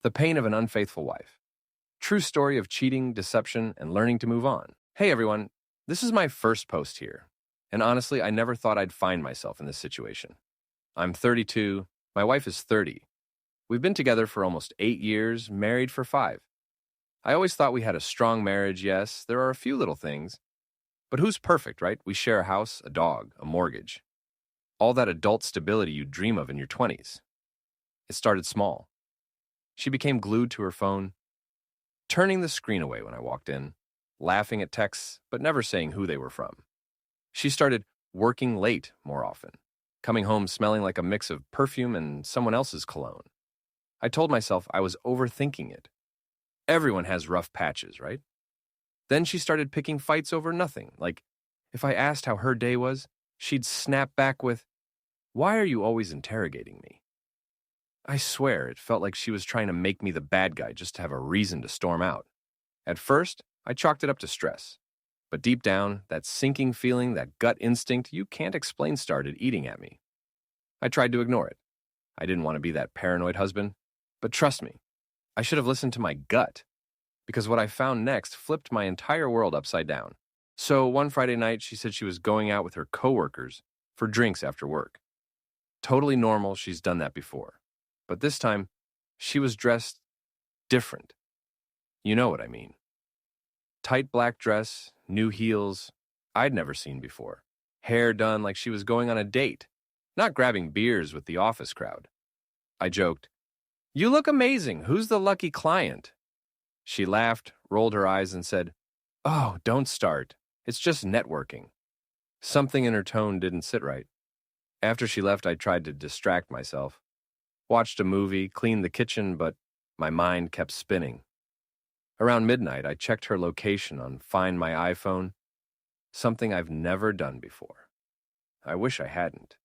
The pain of an unfaithful wife. True story of cheating, deception, and learning to move on. Hey everyone, this is my first post here. And honestly, I never thought I'd find myself in this situation. I'm 32, my wife is 30. We've been together for almost 8 years, married for 5. I always thought we had a strong marriage, yes, there are a few little things. But who's perfect, right? We share a house, a dog, a mortgage. All that adult stability you dream of in your 20s. It started small. She became glued to her phone, turning the screen away when I walked in, laughing at texts, but never saying who they were from. She started working late more often, coming home smelling like a mix of perfume and someone else's cologne. I told myself I was overthinking it. Everyone has rough patches, right? Then she started picking fights over nothing, like if I asked how her day was, she'd snap back with, "Why are you always interrogating me?" I swear it felt like she was trying to make me the bad guy just to have a reason to storm out. At first, I chalked it up to stress. But deep down, that sinking feeling, that gut instinct you can't explain started eating at me. I tried to ignore it. I didn't want to be that paranoid husband. But trust me, I should have listened to my gut. Because what I found next flipped my entire world upside down. So one Friday night, she said she was going out with her coworkers for drinks after work. Totally normal, she's done that before. But this time, she was dressed different. You know what I mean. Tight black dress, new heels, I'd never seen before. Hair done like she was going on a date, not grabbing beers with the office crowd. I joked, "You look amazing. Who's the lucky client?" She laughed, rolled her eyes, and said, "Oh, don't start. It's just networking." Something in her tone didn't sit right. After she left, I tried to distract myself. Watched a movie, cleaned the kitchen, but my mind kept spinning. Around midnight, I checked her location on Find My iPhone, something I've never done before. I wish I hadn't.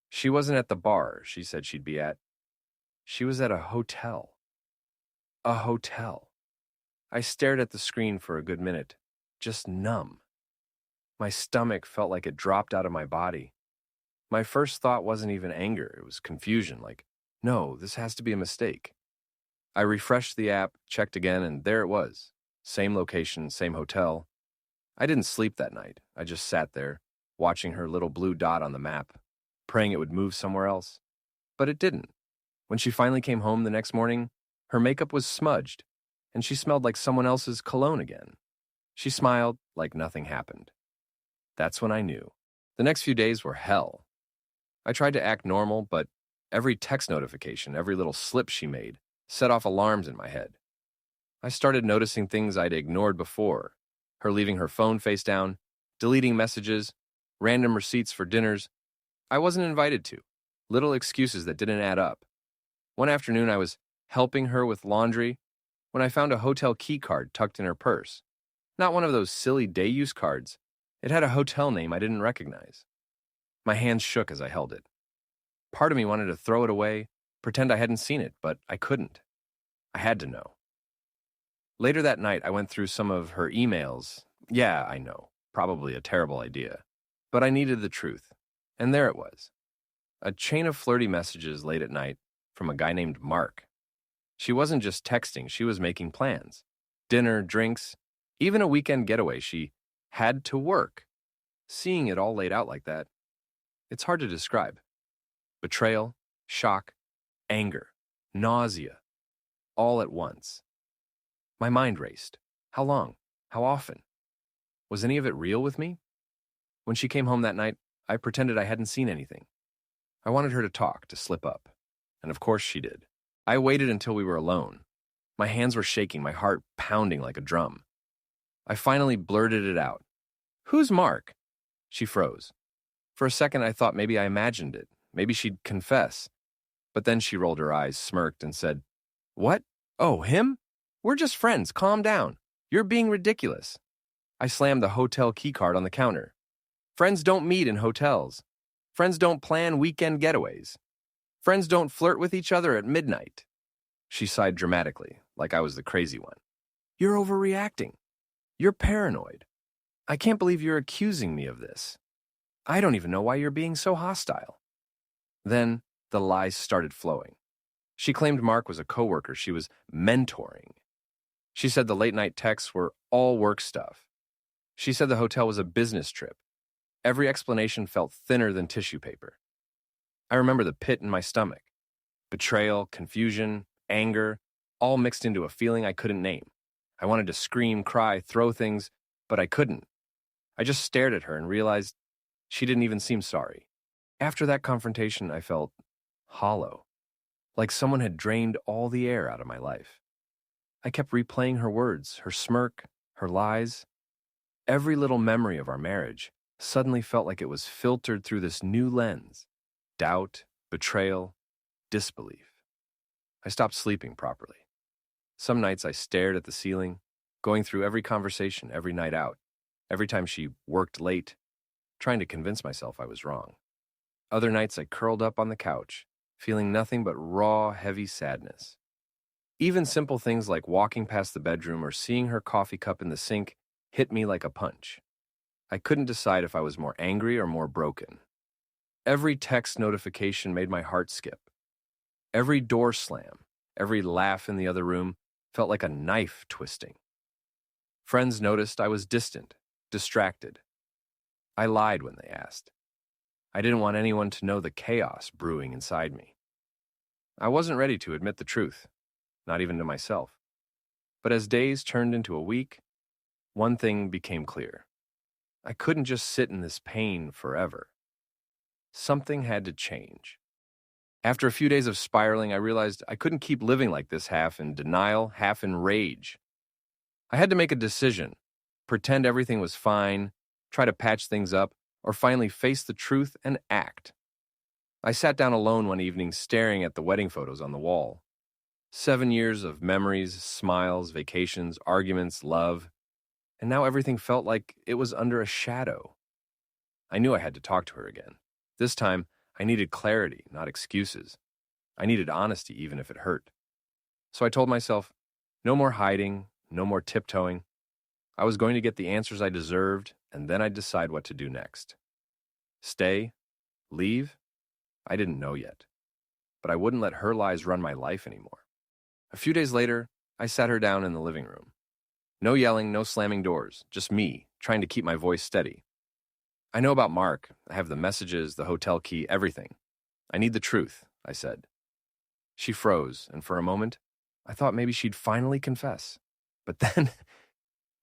She wasn't at the bar she said she'd be at. She was at a hotel. A hotel. I stared at the screen for a good minute, just numb. My stomach felt like it dropped out of my body. My first thought wasn't even anger, it was confusion, like, no, this has to be a mistake. I refreshed the app, checked again, and there it was. Same location, same hotel. I didn't sleep that night. I just sat there, watching her little blue dot on the map, praying it would move somewhere else. But it didn't. When she finally came home the next morning, her makeup was smudged, and she smelled like someone else's cologne again. She smiled like nothing happened. That's when I knew. The next few days were hell. I tried to act normal, but every text notification, every little slip she made, set off alarms in my head. I started noticing things I'd ignored before. Her leaving her phone face down, deleting messages, random receipts for dinners I wasn't invited to, little excuses that didn't add up. One afternoon I was helping her with laundry when I found a hotel key card tucked in her purse. Not one of those silly day-use cards. It had a hotel name I didn't recognize. My hands shook as I held it. Part of me wanted to throw it away, pretend I hadn't seen it, but I couldn't. I had to know. Later that night, I went through some of her emails. Yeah, I know, probably a terrible idea. But I needed the truth. And there it was. A chain of flirty messages late at night from a guy named Mark. She wasn't just texting, she was making plans. Dinner, drinks, even a weekend getaway. She had to work. Seeing it all laid out like that, it's hard to describe. Betrayal, shock, anger, nausea, all at once. My mind raced. How long? How often? Was any of it real with me? When she came home that night, I pretended I hadn't seen anything. I wanted her to talk, to slip up. And of course she did. I waited until we were alone. My hands were shaking, my heart pounding like a drum. I finally blurted it out. "Who's Mark?" She froze. For a second, I thought maybe I imagined it. Maybe she'd confess. But then she rolled her eyes, smirked, and said, "What? Oh, him? We're just friends. Calm down. You're being ridiculous." I slammed the hotel keycard on the counter. Friends don't meet in hotels. Friends don't plan weekend getaways. Friends don't flirt with each other at midnight. She sighed dramatically, like I was the crazy one. "You're overreacting. You're paranoid. I can't believe you're accusing me of this. I don't even know why you're being so hostile." Then the lies started flowing. She claimed Mark was a coworker she was mentoring. She said the late-night texts were all work stuff. She said the hotel was a business trip. Every explanation felt thinner than tissue paper. I remember the pit in my stomach. Betrayal, confusion, anger, all mixed into a feeling I couldn't name. I wanted to scream, cry, throw things, but I couldn't. I just stared at her and realized she didn't even seem sorry. After that confrontation, I felt hollow, like someone had drained all the air out of my life. I kept replaying her words, her smirk, her lies. Every little memory of our marriage suddenly felt like it was filtered through this new lens: doubt, betrayal, disbelief. I stopped sleeping properly. Some nights I stared at the ceiling, going through every conversation, every night out, every time she worked late, trying to convince myself I was wrong. Other nights I curled up on the couch, feeling nothing but raw, heavy sadness. Even simple things like walking past the bedroom or seeing her coffee cup in the sink hit me like a punch. I couldn't decide if I was more angry or more broken. Every text notification made my heart skip. Every door slam, every laugh in the other room felt like a knife twisting. Friends noticed I was distant, distracted. I lied when they asked. I didn't want anyone to know the chaos brewing inside me. I wasn't ready to admit the truth, not even to myself. But as days turned into a week, one thing became clear. I couldn't just sit in this pain forever. Something had to change. After a few days of spiraling, I realized I couldn't keep living like this, half in denial, half in rage. I had to make a decision: pretend everything was fine, try to patch things up, or finally face the truth and act. I sat down alone one evening staring at the wedding photos on the wall. 7 years of memories, smiles, vacations, arguments, love, and now everything felt like it was under a shadow. I knew I had to talk to her again. This time, I needed clarity, not excuses. I needed honesty, even if it hurt. So I told myself, no more hiding, no more tiptoeing. I was going to get the answers I deserved, and then I'd decide what to do next. Stay? Leave? I didn't know yet. But I wouldn't let her lies run my life anymore. A few days later, I sat her down in the living room. No yelling, no slamming doors, just me, trying to keep my voice steady. I know about Mark. I have the messages, the hotel key, everything. I need the truth, I said. She froze, and for a moment, I thought maybe she'd finally confess. But then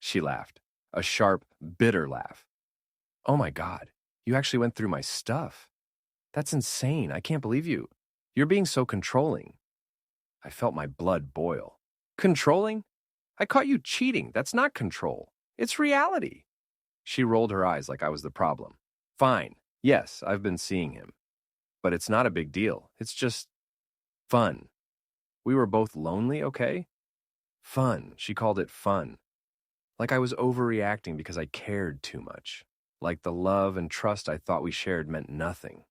she laughed, a sharp, bitter laugh. Oh my God, you actually went through my stuff. That's insane. I can't believe you. You're being so controlling. I felt my blood boil. Controlling? I caught you cheating. That's not control. It's reality. She rolled her eyes like I was the problem. Fine. Yes, I've been seeing him. But it's not a big deal. It's just fun. We were both lonely, okay? Fun. She called it fun. Like I was overreacting because I cared too much. Like the love and trust I thought we shared meant nothing.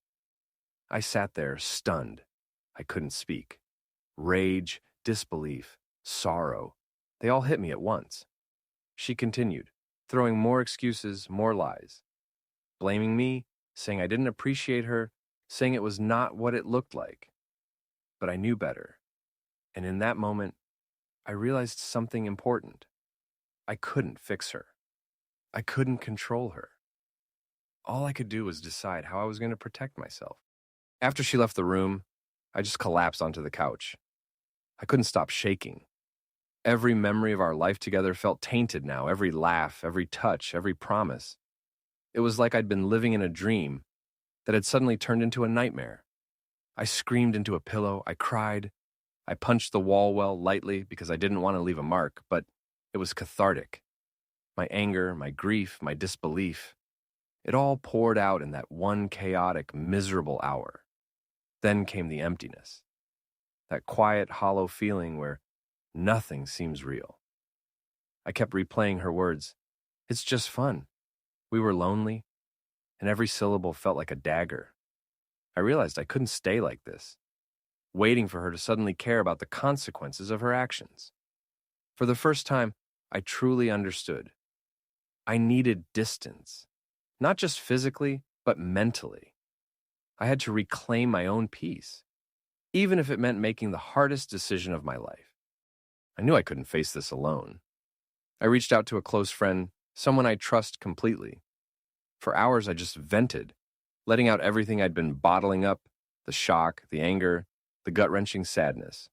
I sat there, stunned. I couldn't speak. Rage, disbelief, sorrow, they all hit me at once. She continued, throwing more excuses, more lies. Blaming me, saying I didn't appreciate her, saying it was not what it looked like. But I knew better. And in that moment, I realized something important. I couldn't fix her. I couldn't control her. All I could do was decide how I was going to protect myself. After she left the room, I just collapsed onto the couch. I couldn't stop shaking. Every memory of our life together felt tainted now, every laugh, every touch, every promise. It was like I'd been living in a dream that had suddenly turned into a nightmare. I screamed into a pillow, I cried. I punched the wall well lightly because I didn't want to leave a mark, but it was cathartic. My anger, my grief, my disbelief, it all poured out in that one chaotic, miserable hour. Then came the emptiness. That quiet, hollow feeling where nothing seems real. I kept replaying her words. It's just fun. We were lonely, and every syllable felt like a dagger. I realized I couldn't stay like this, waiting for her to suddenly care about the consequences of her actions. For the first time, I truly understood. I needed distance, not just physically, but mentally. I had to reclaim my own peace. even if it meant making the hardest decision of my life. I knew I couldn't face this alone. I reached out to a close friend, someone I trust completely. For hours, I just vented, letting out everything I'd been bottling up, the shock, the anger, the gut-wrenching sadness.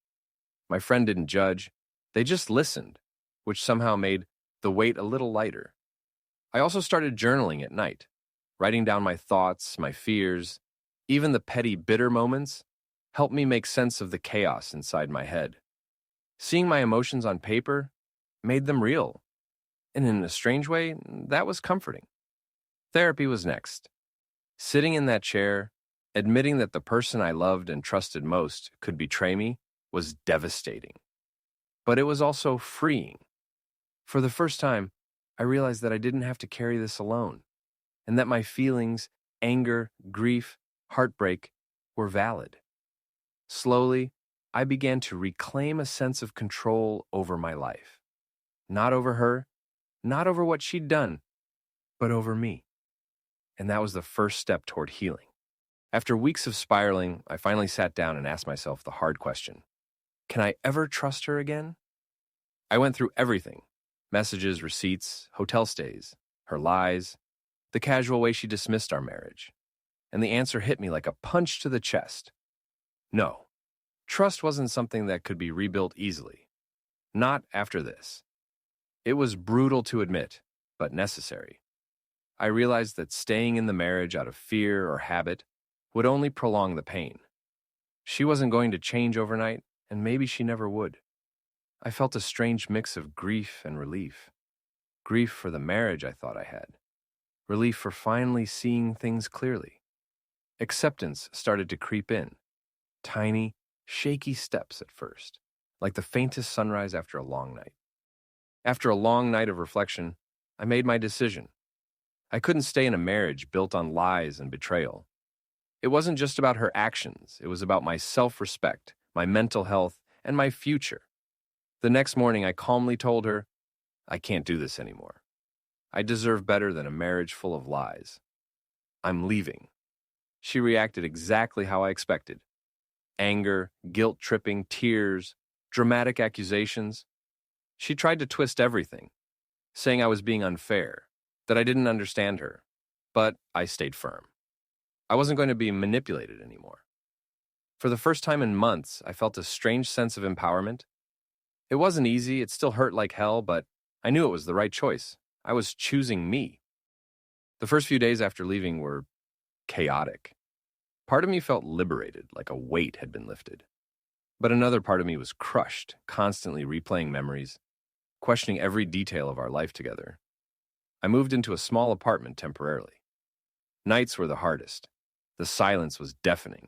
My friend didn't judge. They just listened, which somehow made the weight a little lighter. I also started journaling at night, writing down my thoughts, my fears, even the petty bitter moments helped me make sense of the chaos inside my head. Seeing my emotions on paper made them real, and in a strange way, that was comforting. Therapy was next. Sitting in that chair, admitting that the person I loved and trusted most could betray me was devastating. But it was also freeing. For the first time, I realized that I didn't have to carry this alone, and that my feelings, anger, grief, heartbreak, were valid. Slowly, I began to reclaim a sense of control over my life. Not over her, not over what she'd done, but over me. And that was the first step toward healing. After weeks of spiraling, I finally sat down and asked myself the hard question: can I ever trust her again? I went through everything: messages, receipts, hotel stays, her lies, the casual way she dismissed our marriage. And the answer hit me like a punch to the chest. No, trust wasn't something that could be rebuilt easily. Not after this. It was brutal to admit, but necessary. I realized that staying in the marriage out of fear or habit would only prolong the pain. She wasn't going to change overnight, and maybe she never would. I felt a strange mix of grief and relief. Grief for the marriage I thought I had. Relief for finally seeing things clearly. Acceptance started to creep in. Tiny, shaky steps at first, like the faintest sunrise after a long night. After a long night of reflection, I made my decision. I couldn't stay in a marriage built on lies and betrayal. It wasn't just about her actions, it was about my self-respect, my mental health, and my future. The next morning, I calmly told her, I can't do this anymore. I deserve better than a marriage full of lies. I'm leaving. She reacted exactly how I expected. Anger, guilt-tripping, tears, dramatic accusations. She tried to twist everything, saying I was being unfair, that I didn't understand her, but I stayed firm. I wasn't going to be manipulated anymore. For the first time in months, I felt a strange sense of empowerment. It wasn't easy, it still hurt like hell, but I knew it was the right choice. I was choosing me. The first few days after leaving were chaotic. Part of me felt liberated, like a weight had been lifted. But another part of me was crushed, constantly replaying memories, questioning every detail of our life together. I moved into a small apartment temporarily. Nights were the hardest. The silence was deafening.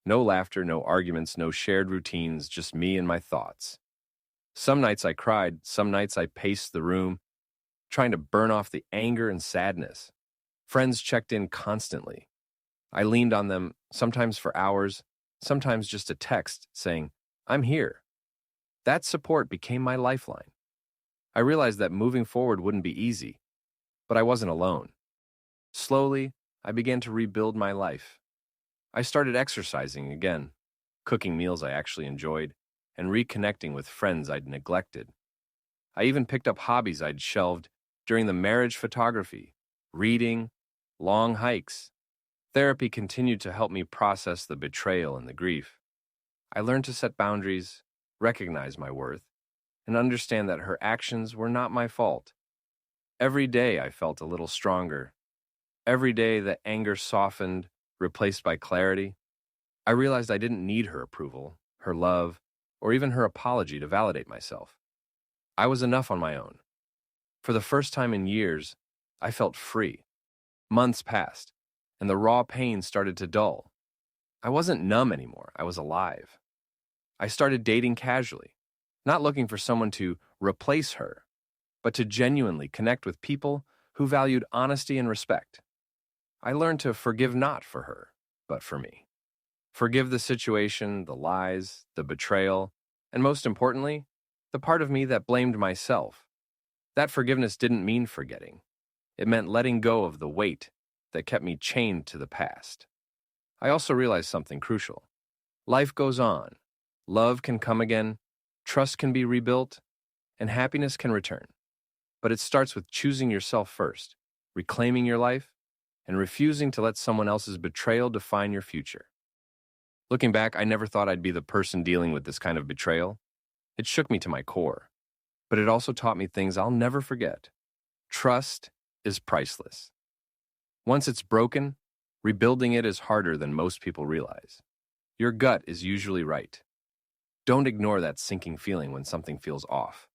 No laughter, no arguments, no shared routines, just me and my thoughts. Some nights I cried, some nights I paced the room, trying to burn off the anger and sadness. Friends checked in constantly. I leaned on them, sometimes for hours, sometimes just a text saying, I'm here. That support became my lifeline. I realized that moving forward wouldn't be easy, but I wasn't alone. Slowly, I began to rebuild my life. I started exercising again, cooking meals I actually enjoyed, and reconnecting with friends I'd neglected. I even picked up hobbies I'd shelved during the marriage: photography, reading, long hikes. Therapy continued to help me process the betrayal and the grief. I learned to set boundaries, recognize my worth, and understand that her actions were not my fault. Every day I felt a little stronger. Every day the anger softened, replaced by clarity. I realized I didn't need her approval, her love, or even her apology to validate myself. I was enough on my own. For the first time in years, I felt free. Months passed, and the raw pain started to dull. I wasn't numb anymore, I was alive. I started dating casually, not looking for someone to replace her, but to genuinely connect with people who valued honesty and respect. I learned to forgive not for her, but for me. Forgive the situation, the lies, the betrayal, and most importantly, the part of me that blamed myself. That forgiveness didn't mean forgetting. It meant letting go of the weight that kept me chained to the past. I also realized something crucial. Life goes on. Love can come again, trust can be rebuilt, and happiness can return. But it starts with choosing yourself first, reclaiming your life, and refusing to let someone else's betrayal define your future. Looking back, I never thought I'd be the person dealing with this kind of betrayal. It shook me to my core, but it also taught me things I'll never forget. Trust is priceless. Once it's broken, rebuilding it is harder than most people realize. Your gut is usually right. Don't ignore that sinking feeling when something feels off.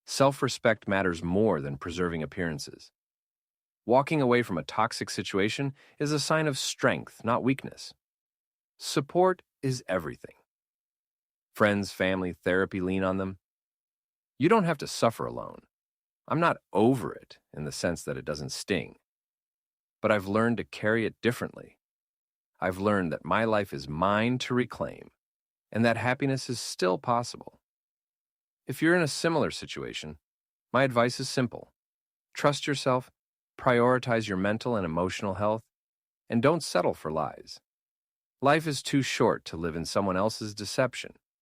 Self-respect matters more than preserving appearances. Walking away from a toxic situation is a sign of strength, not weakness. Support is everything. Friends, family, therapy, lean on them. You don't have to suffer alone. I'm not over it in the sense that it doesn't sting. But I've learned to carry it differently. I've learned that my life is mine to reclaim, and that happiness is still possible. If you're in a similar situation, my advice is simple. Trust yourself, prioritize your mental and emotional health, and don't settle for lies. Life is too short to live in someone else's deception.